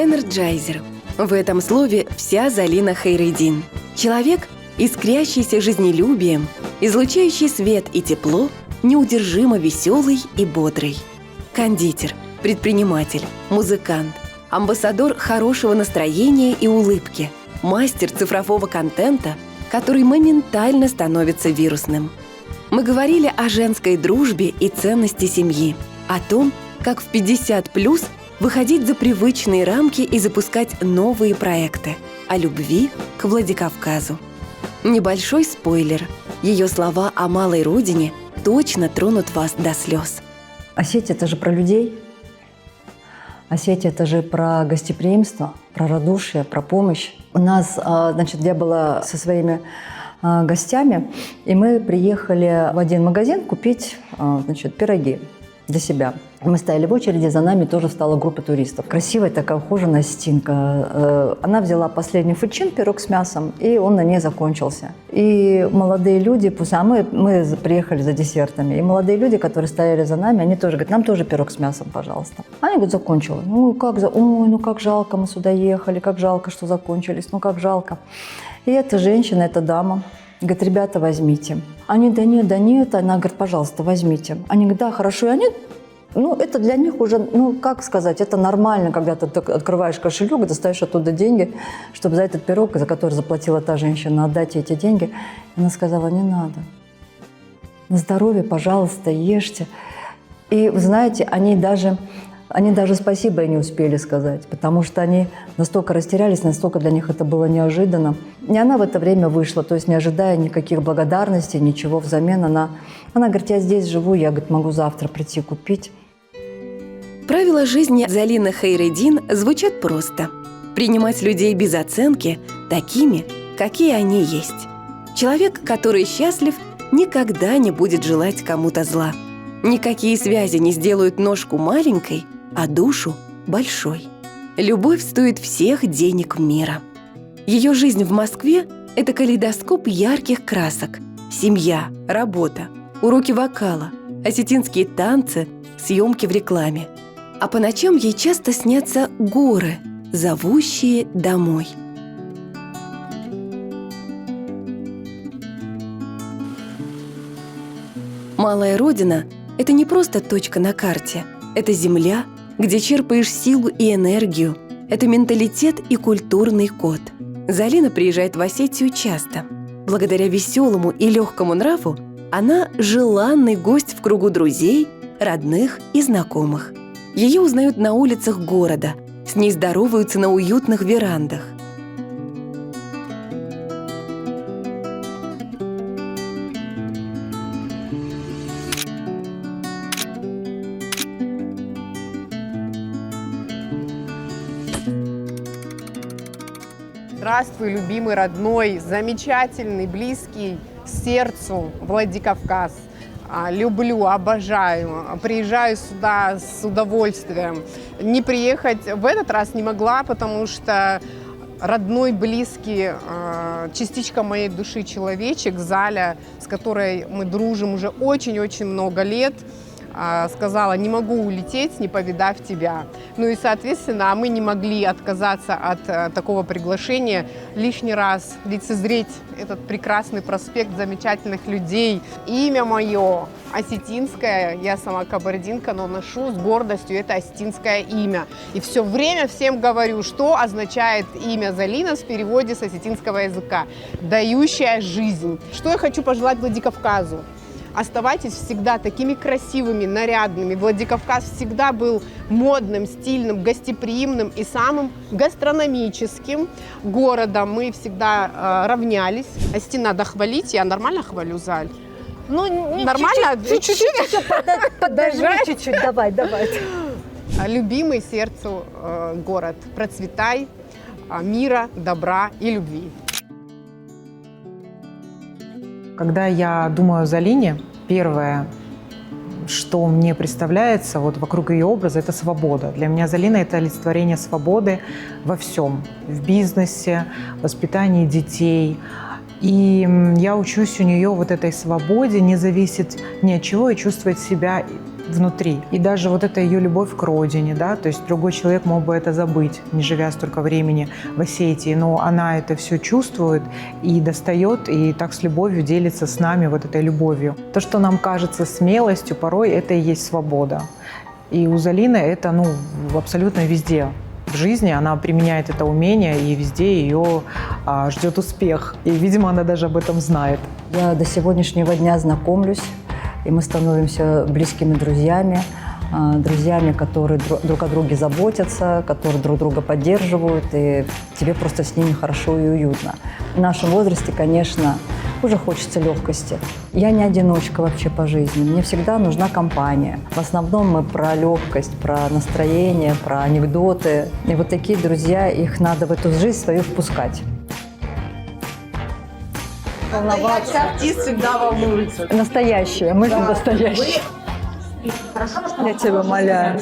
Энерджайзер. В этом слове вся Залина Хайретдин. Человек, искрящийся жизнелюбием, излучающий свет и тепло, неудержимо веселый и бодрый. Кондитер, предприниматель, музыкант, амбассадор хорошего настроения и улыбки, мастер цифрового контента, который моментально становится вирусным. Мы говорили о женской дружбе и ценности семьи, о том, как в 50+ выходить за привычные рамки и запускать новые проекты, о любви к Владикавказу. Небольшой спойлер. Ее слова о малой родине точно тронут вас до слез. Осетия – это же про людей. Осетия – это же про гостеприимство, про радушие, про помощь. У нас, значит, я была со своими гостями, и мы приехали в один магазин купить, значит, пироги для себя. Мы стояли в очереди, за нами тоже встала группа туристов. Красивая такая ухоженная осетинка. Она взяла последний фучин, пирог с мясом, и он на ней закончился. И молодые люди, мы приехали за десертами, и молодые люди, которые стояли за нами, они тоже говорят: нам тоже пирог с мясом, пожалуйста. Они говорят: закончила. Ой, как жалко, мы сюда ехали, как жалко, что закончились, как жалко. И эта женщина, эта дама говорит: ребята, возьмите. Они: да нет. Она говорит: пожалуйста, возьмите. Они говорят: да, хорошо. И они, это для них уже, как сказать, это нормально, когда ты открываешь кошелек, достаешь оттуда деньги, чтобы за этот пирог, за который заплатила та женщина, отдать ей эти деньги. Она сказала: не надо. На здоровье, пожалуйста, ешьте. И, вы знаете, они даже спасибо и не успели сказать, потому что они настолько растерялись, настолько для них это было неожиданно. И она в это время вышла, то есть не ожидая никаких благодарностей, ничего взамен. Она говорит: я здесь живу, я, говорит, могу завтра прийти купить. Правила жизни Залины Хайретдин звучат просто. Принимать людей без оценки такими, какие они есть. Человек, который счастлив, никогда не будет желать кому-то зла. Никакие связи не сделают ножку маленькой, а душу большой. Любовь стоит всех денег мира. Ее жизнь в Москве – это калейдоскоп ярких красок. Семья, работа, уроки вокала, осетинские танцы, съемки в рекламе. А по ночам ей часто снятся горы, зовущие домой. Малая родина – это не просто точка на карте. Это земля, где черпаешь силу и энергию. Это менталитет и культурный код. Залина приезжает в Осетию часто. Благодаря веселому и легкому нраву она желанный гость в кругу друзей, родных и знакомых. Ее узнают на улицах города, с ней здороваются на уютных верандах. Здравствуй, любимый, родной, замечательный, близкий сердцу Владикавказ. Люблю, обожаю, приезжаю сюда с удовольствием. Не приехать в этот раз не могла, потому что родной, близкий, частичка моей души человечек, Заля, с которой мы дружим уже очень-очень много лет, сказала: не могу улететь, не повидав тебя. И, соответственно, мы не могли отказаться от такого приглашения, лишний раз лицезреть этот прекрасный проспект замечательных людей. Имя мое осетинское, я сама кабардинка, но ношу с гордостью это осетинское имя. И все время всем говорю, что означает имя Залина в переводе с осетинского языка: дающая жизнь. Что я хочу пожелать Владикавказу? Оставайтесь всегда такими красивыми, нарядными. Владикавказ всегда был модным, стильным, гостеприимным и самым гастрономическим городом. Мы всегда равнялись. Ости надо хвалить. Я нормально хвалю, Заль? Нормально? Чуть-чуть. Подожди, чуть-чуть. Давай. Любимый сердцу город. Процветай, мира, добра и любви. Когда я думаю о Залине, первое, что мне представляется вокруг ее образа, это свобода. Для меня Залина – это олицетворение свободы во всем. В бизнесе, в воспитании детей. И я учусь у нее этой свободе, не зависеть ни от чего и чувствовать себя внутри. И даже вот эта ее любовь к родине, да, то есть другой человек мог бы это забыть, не живя столько времени в Осетии, но она это все чувствует и достает, и так с любовью делится с нами вот этой любовью. То, что нам кажется смелостью, порой это и есть свобода. И у Залины это, абсолютно везде. В жизни она применяет это умение, и везде ее ждет успех. И, видимо, она даже об этом знает. Я до сегодняшнего дня знакомлюсь, и мы становимся близкими друзьями, которые друг о друге заботятся, которые друг друга поддерживают, и тебе просто с ними хорошо и уютно. В нашем возрасте, конечно, уже хочется легкости. Я не одиночка вообще по жизни, мне всегда нужна компания. В основном мы про легкость, про настроение, про анекдоты. И вот такие друзья, их надо в эту жизнь свою впускать. Настоящий артист всегда волнуется. Настоящие, мы настоящие. Я тебя умоляю.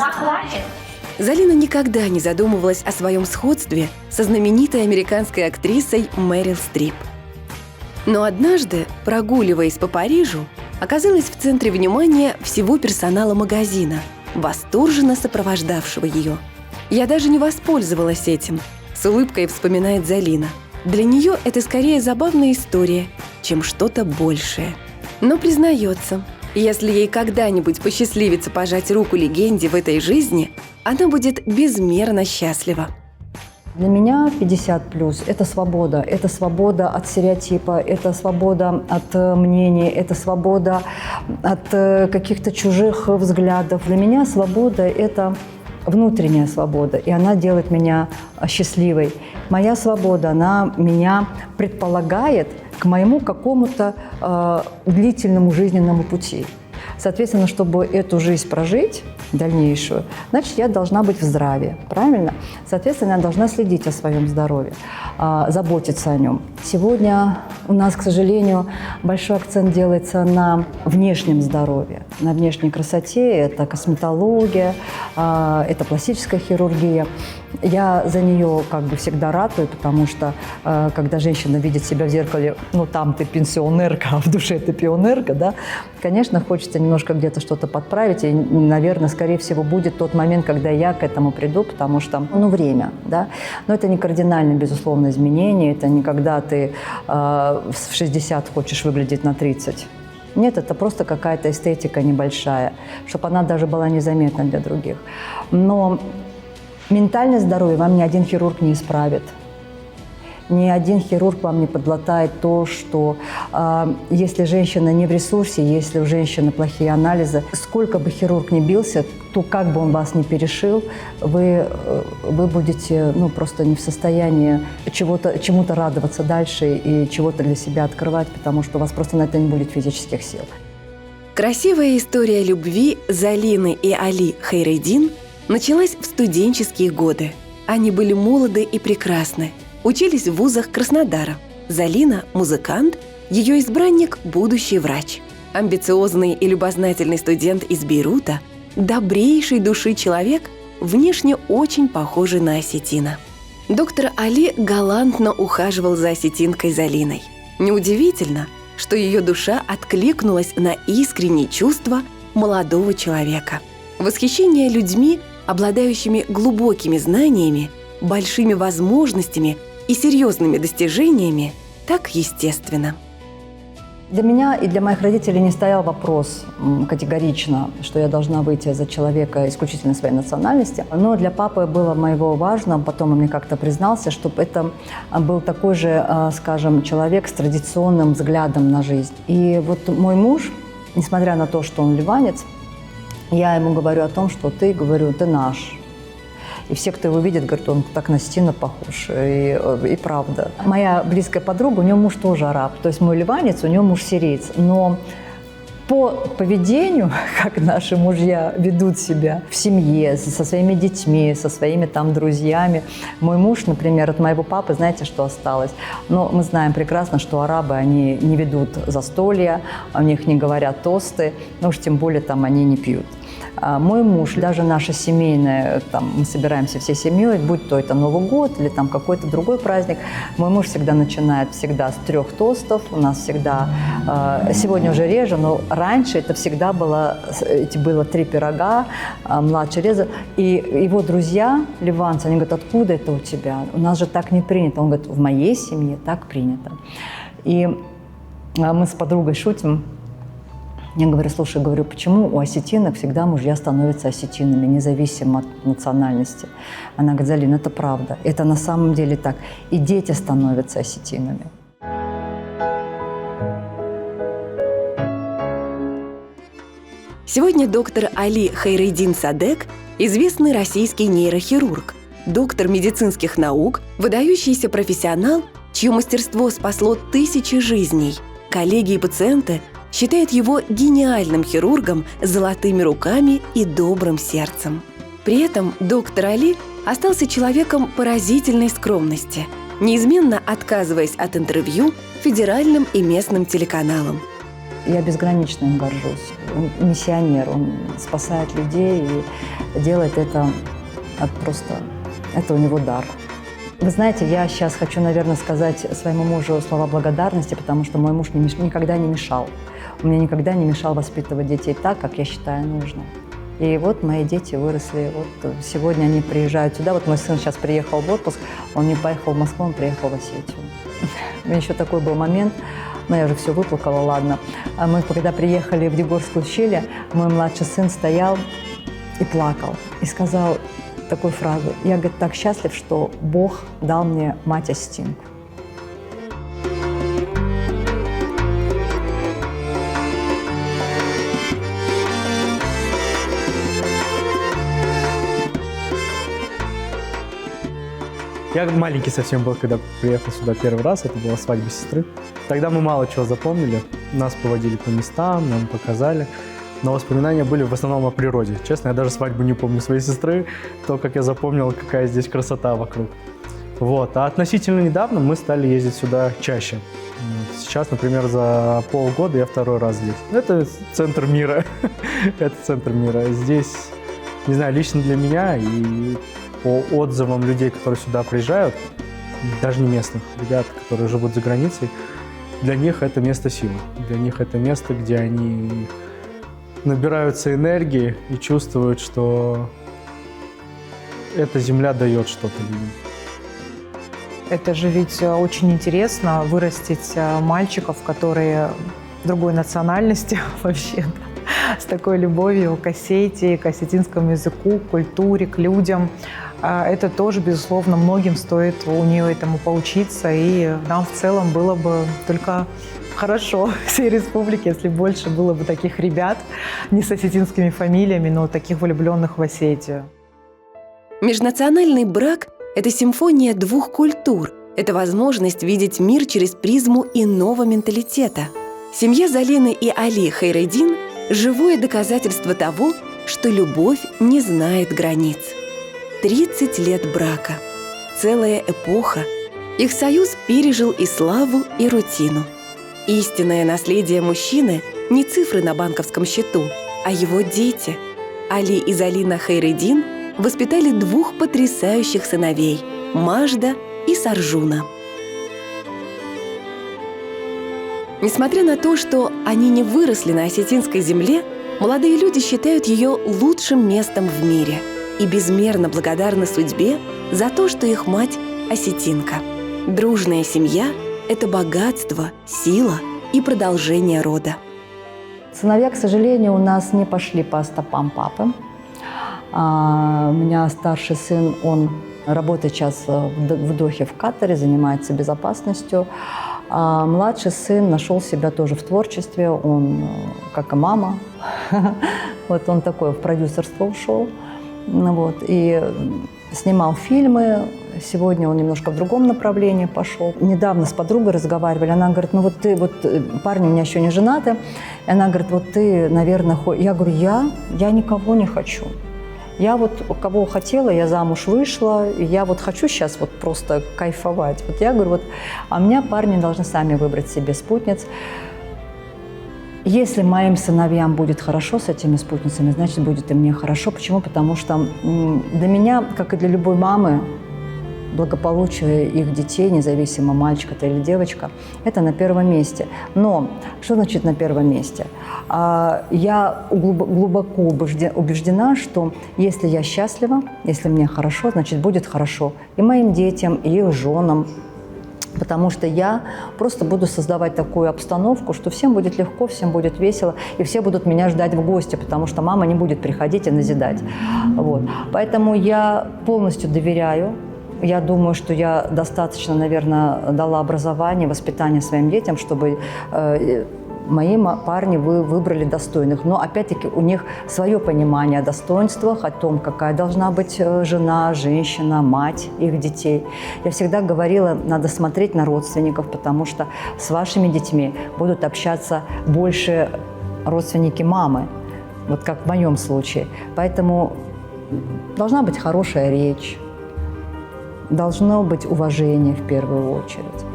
Залина никогда не задумывалась о своем сходстве со знаменитой американской актрисой Мэрил Стрип. Но однажды, прогуливаясь по Парижу, оказалась в центре внимания всего персонала магазина, восторженно сопровождавшего ее. «Я даже не воспользовалась этим», — с улыбкой вспоминает Залина. Для нее это скорее забавная история, чем что-то большее. Но признается, если ей когда-нибудь посчастливится пожать руку легенде в этой жизни, она будет безмерно счастлива. Для меня 50+, это свобода от стереотипа, это свобода от мнений, это свобода от каких-то чужих взглядов. Для меня свобода – это внутренняя свобода, и она делает меня счастливой. Моя свобода, она меня предполагает к моему какому-то длительному жизненному пути. Соответственно, чтобы эту жизнь прожить, дальнейшую, значит, я должна быть в здравии, правильно? Соответственно, я должна следить о своем здоровье, заботиться о нем. Сегодня у нас, к сожалению, большой акцент делается на внешнем здоровье, на внешней красоте. Это косметология, это пластическая хирургия. Я за нее всегда ратую, потому что когда женщина видит себя в зеркале, там ты пенсионерка, а в душе ты пионерка, да, конечно, хочется немножко где-то что-то подправить, и, наверное, скорее всего, будет тот момент, когда я к этому приду, потому что, время, да. Но это не кардинальное, безусловно, изменение, это не когда ты в 60 хочешь выглядеть на 30. Нет, это просто какая-то эстетика небольшая, чтобы она даже была незаметна для других. Но ментальное здоровье вам ни один хирург не исправит. Ни один хирург вам не подлатает то, что если женщина не в ресурсе, если у женщины плохие анализы, сколько бы хирург ни бился, то как бы он вас ни перешил, вы будете просто не в состоянии чему-то радоваться дальше и чего-то для себя открывать, потому что у вас просто на это не будет физических сил. Красивая история любви Залины и Али Хайреддин началась в студенческие годы. Они были молоды и прекрасны. Учились в вузах Краснодара. Залина – музыкант, ее избранник – будущий врач. Амбициозный и любознательный студент из Бейрута, добрейшей души человек, внешне очень похожий на осетина. Доктор Али галантно ухаживал за осетинкой Залиной. Неудивительно, что ее душа откликнулась на искренние чувства молодого человека. Восхищение людьми, обладающими глубокими знаниями, большими возможностями и серьезными достижениями, так естественно. Для меня и для моих родителей не стоял вопрос категорично, что я должна выйти за человека исключительно своей национальности. Но для папы было моего важно, потом он мне как-то признался, чтобы это был такой же, скажем, человек с традиционным взглядом на жизнь. И вот мой муж, несмотря на то, что он ливанец, я ему говорю о том, что ты наш. И все, кто его видит, говорят, он так на Стина похож. И правда. Моя близкая подруга, у нее муж тоже араб. То есть мой ливанец, у нее муж сириец. Но по поведению, как наши мужья ведут себя в семье, со своими детьми, со своими друзьями. Мой муж, например, от моего папы, знаете, что осталось? Но мы знаем прекрасно, что арабы, они не ведут застолья, у них не говорят тосты, но уж тем более они не пьют. Мой муж, даже наше семейное, там, мы собираемся всей семьей, будь то это Новый год или там какой-то другой праздник, мой муж всегда начинает с 3 тостов, у нас всегда, сегодня уже реже, но раньше это всегда было 3 пирога, младший резал, и его друзья, ливанцы, они говорят, откуда это у тебя? У нас же так не принято. Он говорит, в моей семье так принято. И мы с подругой шутим. Я говорю, слушай, почему у осетинок всегда мужья становятся осетинами, независимо от национальности? Она говорит, Залин, это правда. Это на самом деле так. И дети становятся осетинами. Сегодня доктор Али Хайреддин Садек – известный российский нейрохирург, доктор медицинских наук, выдающийся профессионал, чье мастерство спасло тысячи жизней. Коллеги и пациенты считают его гениальным хирургом с золотыми руками и добрым сердцем. При этом доктор Али остался человеком поразительной скромности, неизменно отказываясь от интервью федеральным и местным телеканалам. Я безгранично им горжусь. Он миссионер, он спасает людей и делает это это у него дар. Вы знаете, я сейчас хочу, наверное, сказать своему мужу слова благодарности, потому что мой муж никогда не мешал. Он мне никогда не мешал воспитывать детей так, как я считаю нужным. И вот мои дети выросли. Вот сегодня они приезжают сюда. Вот мой сын сейчас приехал в отпуск. Он не поехал в Москву, он приехал в Осетию. У меня еще такой был момент. Но я уже все выплакала, ладно. А мы, когда приехали в Егорское ущелье, мой младший сын стоял и плакал. И сказал такую фразу. Я, говорит, так счастлив, что Бог дал мне мать-осетинку. Я маленький совсем был, когда приехал сюда первый раз, это была свадьба сестры. Тогда мы мало чего запомнили, нас поводили по местам, нам показали, но воспоминания были в основном о природе. Честно, я даже свадьбу не помню своей сестры, то, как я запомнил, какая здесь красота вокруг. Вот. А относительно недавно мы стали ездить сюда чаще. Сейчас, например, за полгода я второй раз здесь. Это центр мира, это центр мира. Здесь, не знаю, лично для меня и по отзывам людей, которые сюда приезжают, даже не местных ребят, которые живут за границей, для них это место силы. Для них это место, где они набираются энергии и чувствуют, что эта земля дает что-то людям. Это же ведь очень интересно вырастить мальчиков, которые другой национальности вообще, с такой любовью к Осетии, к осетинскому языку, к культуре, к людям. Это тоже, безусловно, многим стоит у нее этому поучиться, и нам в целом было бы только хорошо всей республике, если больше было бы таких ребят, не с осетинскими фамилиями, но таких влюбленных в Осетию. Межнациональный брак – это симфония двух культур, это возможность видеть мир через призму иного менталитета. Семья Залины и Али Хайреддин – живое доказательство того, что любовь не знает границ. 30 лет брака. Целая эпоха. Их союз пережил и славу, и рутину. Истинное наследие мужчины – не цифры на банковском счету, а его дети. Али и Залина Хайреддин воспитали двух потрясающих сыновей – Мажда и Саржуна. Несмотря на то, что они не выросли на осетинской земле, молодые люди считают ее лучшим местом в мире и безмерно благодарны судьбе за то, что их мать – осетинка. Дружная семья – это богатство, сила и продолжение рода. Сыновья, к сожалению, у нас не пошли по стопам папы. У меня старший сын, он работает сейчас в Дохе, в Катаре, занимается безопасностью. А младший сын нашел себя тоже в творчестве, он, как и мама, вот он такой в продюсерство ушел, вот, и снимал фильмы. Сегодня он немножко в другом направлении пошел. Недавно с подругой разговаривали, она говорит, ну вот ты, парни у меня еще не женаты, и она говорит, вот ты, наверное, я говорю, я никого не хочу. Я вот кого хотела, я замуж вышла, и я вот хочу сейчас вот просто кайфовать. Вот я говорю, а у меня парни должны сами выбрать себе спутниц. Если моим сыновьям будет хорошо с этими спутницами, значит, будет и мне хорошо. Почему? Потому что для меня, как и для любой мамы, благополучие их детей, независимо, мальчик это или девочка, это на первом месте. Но что значит на первом месте? Я глубоко убеждена, что если я счастлива, если мне хорошо, значит, будет хорошо и моим детям, и их женам. Потому что я просто буду создавать такую обстановку, что всем будет легко, всем будет весело, и все будут меня ждать в гости, потому что мама не будет приходить и назидать. Вот. Поэтому я полностью доверяю. Я думаю, что я достаточно, наверное, дала образование, воспитание своим детям, чтобы мои парни выбрали достойных. Но, опять-таки, у них свое понимание о достоинствах, о том, какая должна быть жена, женщина, мать их детей. Я всегда говорила, надо смотреть на родственников, потому что с вашими детьми будут общаться больше родственники мамы, вот как в моем случае. Поэтому должна быть хорошая речь, должно быть уважение в первую очередь.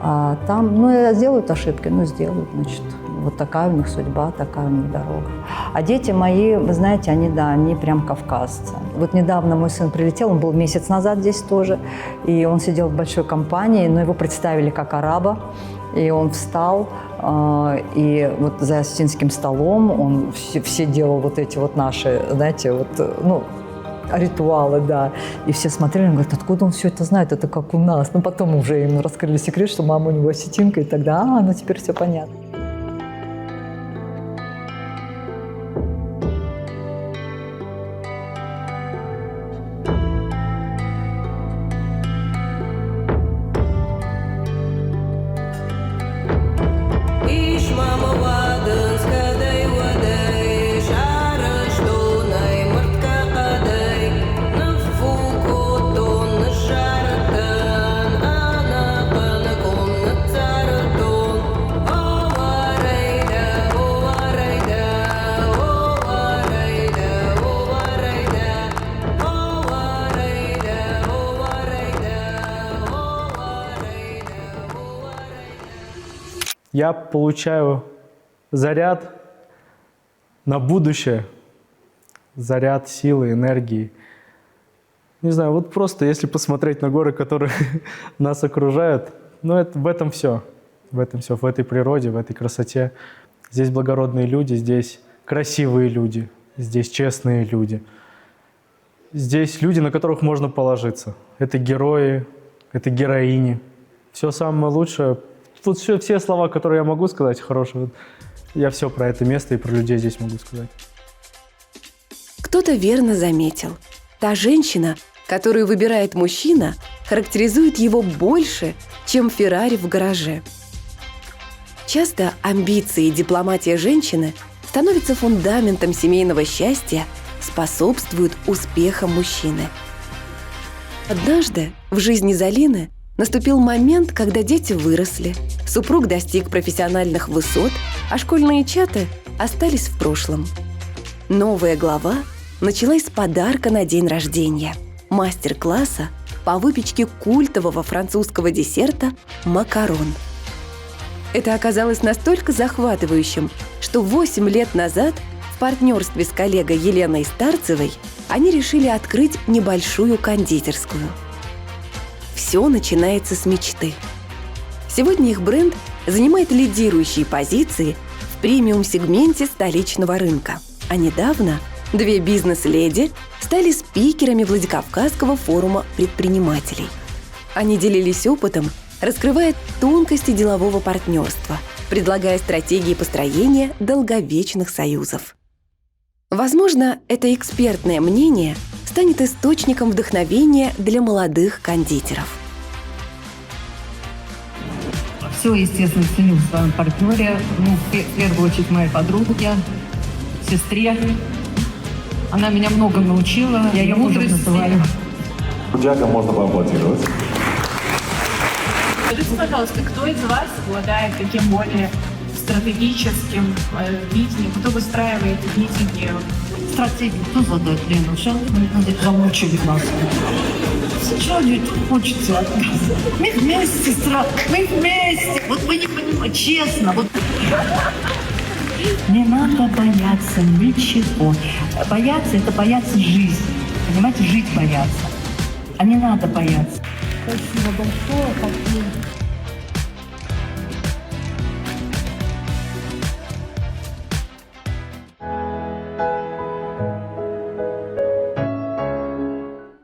А там, сделают ошибки, сделают, значит, вот такая у них судьба, такая у них дорога. А дети мои, вы знаете, они прям кавказцы. Вот недавно мой сын прилетел, он был месяц назад здесь тоже, и он сидел в большой компании, но его представили как араба, и он встал, и вот за осетинским столом он все делал вот эти вот наши, знаете, ритуалы, да. И все смотрели, он говорит, откуда он все это знает, это как у нас. Потом уже им раскрыли секрет, что мама у него осетинка, и тогда, теперь все понятно. Я получаю заряд на будущее, заряд силы, энергии. Не знаю, вот просто если посмотреть на горы, которые нас окружают, в этом все. В этом все, в этой природе, в этой красоте. Здесь благородные люди, здесь красивые люди, здесь честные люди. Здесь люди, на которых можно положиться. Это герои, это героини. Все самое лучшее. Тут все слова, которые я могу сказать, хорошие. Я все про это место и про людей здесь могу сказать. Кто-то верно заметил. Та женщина, которую выбирает мужчина, характеризует его больше, чем Феррари в гараже. Часто амбиции и дипломатия женщины становятся фундаментом семейного счастья, способствуют успехам мужчины. Однажды в жизни Залины наступил момент, когда дети выросли, супруг достиг профессиональных высот, а школьные чаты остались в прошлом. Новая глава началась с подарка на день рождения – мастер-класса по выпечке культового французского десерта «Макарон». Это оказалось настолько захватывающим, что 8 лет назад в партнерстве с коллегой Еленой Старцевой они решили открыть небольшую кондитерскую. Все начинается с мечты. Сегодня их бренд занимает лидирующие позиции в премиум-сегменте столичного рынка. А недавно две бизнес-леди стали спикерами Владикавказского форума предпринимателей. Они делились опытом, раскрывая тонкости делового партнерства, предлагая стратегии построения долговечных союзов. Возможно, это экспертное мнение станет источником вдохновения для молодых кондитеров. Все, естественно, ценю в своем партнере. В первую очередь, моей подруге, сестре. Она меня многому научила. Я ее мужем называю. Дядя, можно поаплодировать. Скажите, пожалуйста, кто из вас обладает таким более стратегическим видением? Кто выстраивает видение? Стратегию кто задает, Лена? Сейчас замучили нас. Что ведь хочется от нас? Мы вместе, сестра, мы вместе. Вот вы не понимаете, честно. Вот. Не надо бояться ничего. Бояться – это бояться жизни. Понимаете, жить бояться. А не надо бояться. Спасибо большое. Спасибо.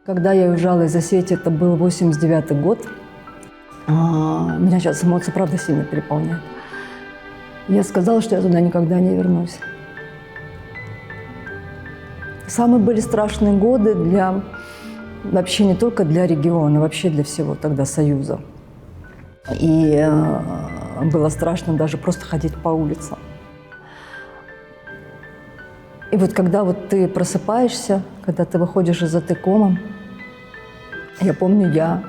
Когда я уезжала из Осетии, это был 89-й год, меня сейчас эмоции, правда, сильно переполняют. Я сказала, что я туда никогда не вернусь. Самые были страшные годы вообще не только для региона, вообще для всего тогда Союза. И было страшно даже просто ходить по улицам. И вот когда вот ты просыпаешься, когда ты выходишь из этой комы, я помню, я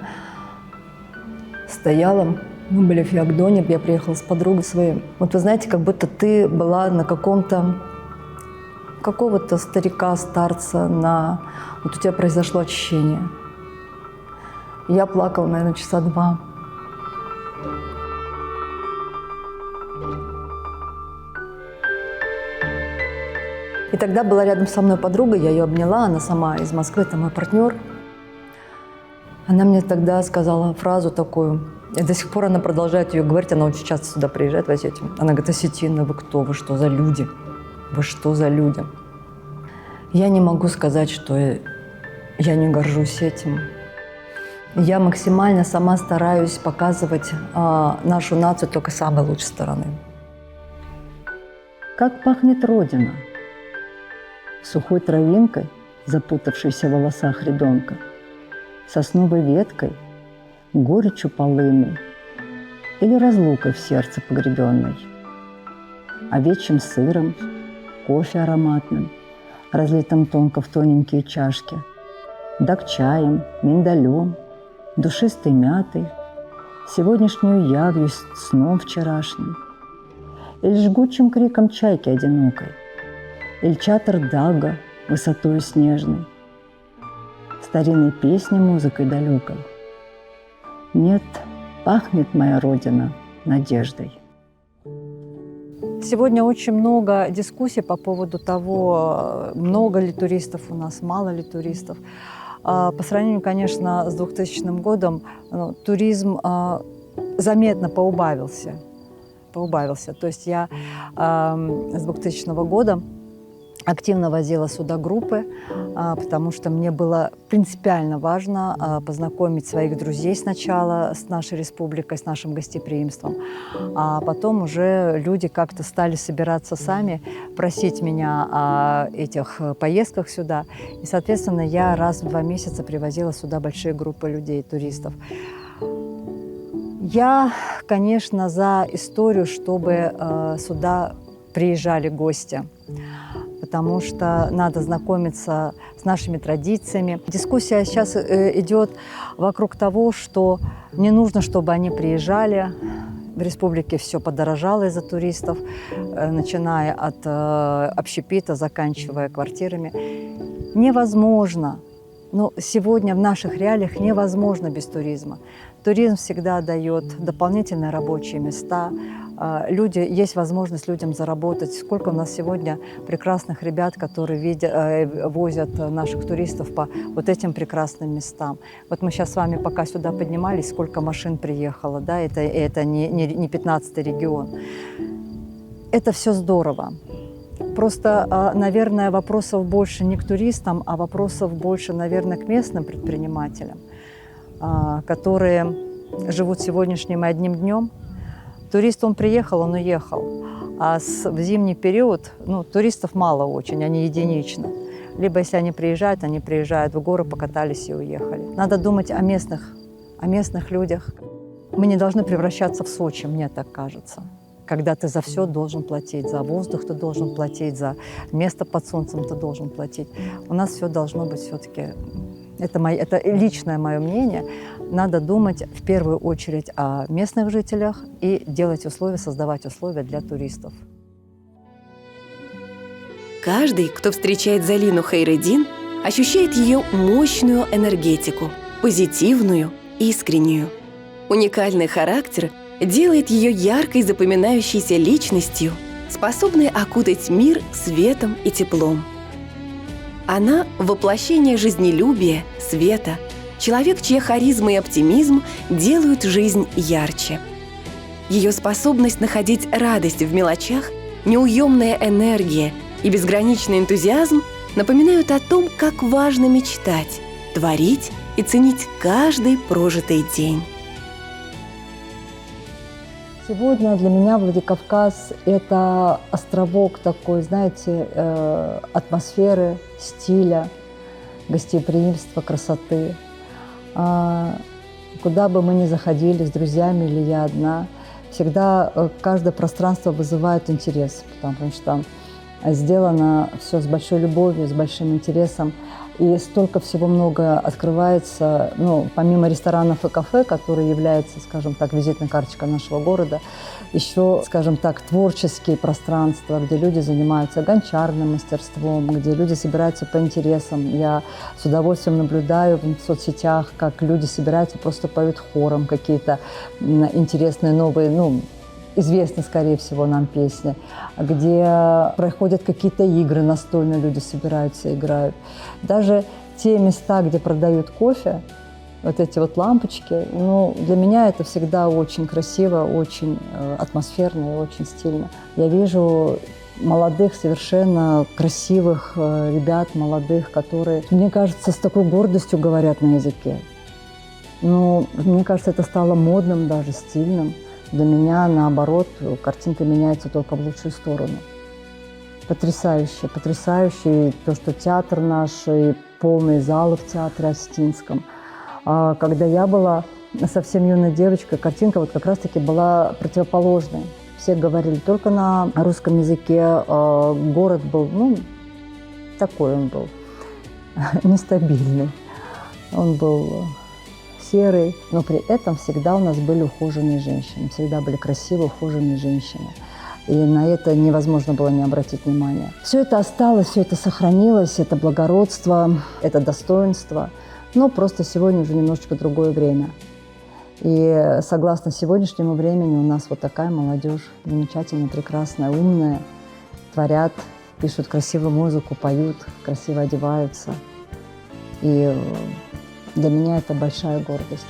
стояла, мы были в Ягдоне, я приехала с подругой своей. Вот вы знаете, как будто ты была на какого-то старика, старца, вот у тебя произошло очищение. Я плакала, наверное, часа 2. И тогда была рядом со мной подруга, я ее обняла, она сама из Москвы, это мой партнер. Она мне тогда сказала фразу такую, и до сих пор она продолжает ее говорить, она очень часто сюда приезжает, в Осетию. Она говорит: осетины, вы кто, вы что за люди? Вы что за люди? Я не могу сказать, что я не горжусь этим. Я максимально сама стараюсь показывать нашу нацию только с самой лучшей стороны. Как пахнет Родина? Сухой травинкой, запутавшейся в волосах ребенка, сосновой веткой, горечью полынной или разлукой в сердце погребенной, овечьим сыром, кофе ароматным, разлитым тонко в тоненькие чашки, дак-чаем, миндалем, душистой мятой, сегодняшнюю явью сном вчерашним, или жгучим криком чайки одинокой, или чатр дага высотою снежной, старинной песни музыкой далекой. Нет, пахнет моя Родина надеждой. Сегодня очень много дискуссий по поводу того, много ли туристов у нас, мало ли туристов. По сравнению, конечно, с 2000 годом, туризм заметно поубавился. То есть я с 2000 года активно возила сюда группы, потому что мне было принципиально важно познакомить своих друзей сначала с нашей республикой, с нашим гостеприимством, а потом уже люди как-то стали собираться сами, просить меня о этих поездках сюда. И, соответственно, я раз в 2 месяца привозила сюда большие группы людей, туристов. Я, конечно, за историю, чтобы сюда приезжали гости, потому что надо знакомиться с нашими традициями. Дискуссия сейчас идет вокруг того, что не нужно, чтобы они приезжали. В республике все подорожало из-за туристов, начиная от общепита, заканчивая квартирами. Невозможно. Но сегодня в наших реалиях невозможно без туризма. Туризм всегда дает дополнительные рабочие места. Есть возможность людям заработать. Сколько у нас сегодня прекрасных ребят, которые возят наших туристов по вот этим прекрасным местам. Вот мы сейчас с вами пока сюда поднимались, сколько машин приехало. Да? Это не 15-й регион. Это все здорово. Просто, наверное, вопросов больше не к туристам, а вопросов больше, наверное, к местным предпринимателям, которые живут сегодняшним и одним днем. Турист, он приехал, он уехал. А в зимний период, туристов мало очень, они единичны. Либо, если они приезжают в горы, покатались и уехали. Надо думать о местных людях. Мы не должны превращаться в Сочи, мне так кажется. Когда ты за все должен платить, за воздух ты должен платить, за место под солнцем ты должен платить. У нас все должно быть все-таки, это личное мое мнение, надо думать в первую очередь о местных жителях и делать условия, создавать условия для туристов. Каждый, кто встречает Залину Хайретдин, ощущает ее мощную энергетику, позитивную, искреннюю. Уникальный характер делает ее яркой, запоминающейся личностью, способные окутать мир светом и теплом. Она – воплощение жизнелюбия, света, человек, чья харизма и оптимизм делают жизнь ярче. Ее способность находить радость в мелочах, неуемная энергия и безграничный энтузиазм напоминают о том, как важно мечтать, творить и ценить каждый прожитый день. Сегодня для меня Владикавказ – это островок такой, знаете, атмосферы, стиля, гостеприимства, красоты. Куда бы мы ни заходили с друзьями или я одна, всегда каждое пространство вызывает интерес, потому что там сделано все с большой любовью, с большим интересом. И столько всего много открывается, ну, помимо ресторанов и кафе, которые являются, скажем так, визитной карточкой нашего города, еще, скажем так, творческие пространства, где люди занимаются гончарным мастерством, где люди собираются по интересам. Я с удовольствием наблюдаю в соцсетях, как люди собираются, просто поют хором какие-то интересные новые, ну, известны, скорее всего, нам песни, где проходят какие-то игры настольные, люди собираются, играют. Даже те места, где продают кофе, вот эти вот лампочки, ну, для меня это всегда очень красиво, очень атмосферно и очень стильно. Я вижу молодых, совершенно красивых ребят, молодых, которые, мне кажется, с такой гордостью говорят на языке. Ну, мне кажется, это стало модным, даже стильным. Для меня, наоборот, картинка меняется только в лучшую сторону. Потрясающе, потрясающе. И то, что театр наш, и полные залы в театре Остинском. А когда я была совсем юной девочкой, картинка вот как раз-таки была противоположной. Все говорили только на русском языке. Город был, ну, такой он был, нестабильный. Он был серый, но при этом всегда у нас были ухоженные женщины, всегда были красивые, ухоженные женщины. И на это невозможно было не обратить внимания. Все это осталось, все это сохранилось, это благородство, это достоинство, но просто сегодня уже немножечко другое время. И согласно сегодняшнему времени у нас вот такая молодежь, замечательная, прекрасная, умная, творят, пишут красивую музыку, поют, красиво одеваются. И для меня это большая гордость.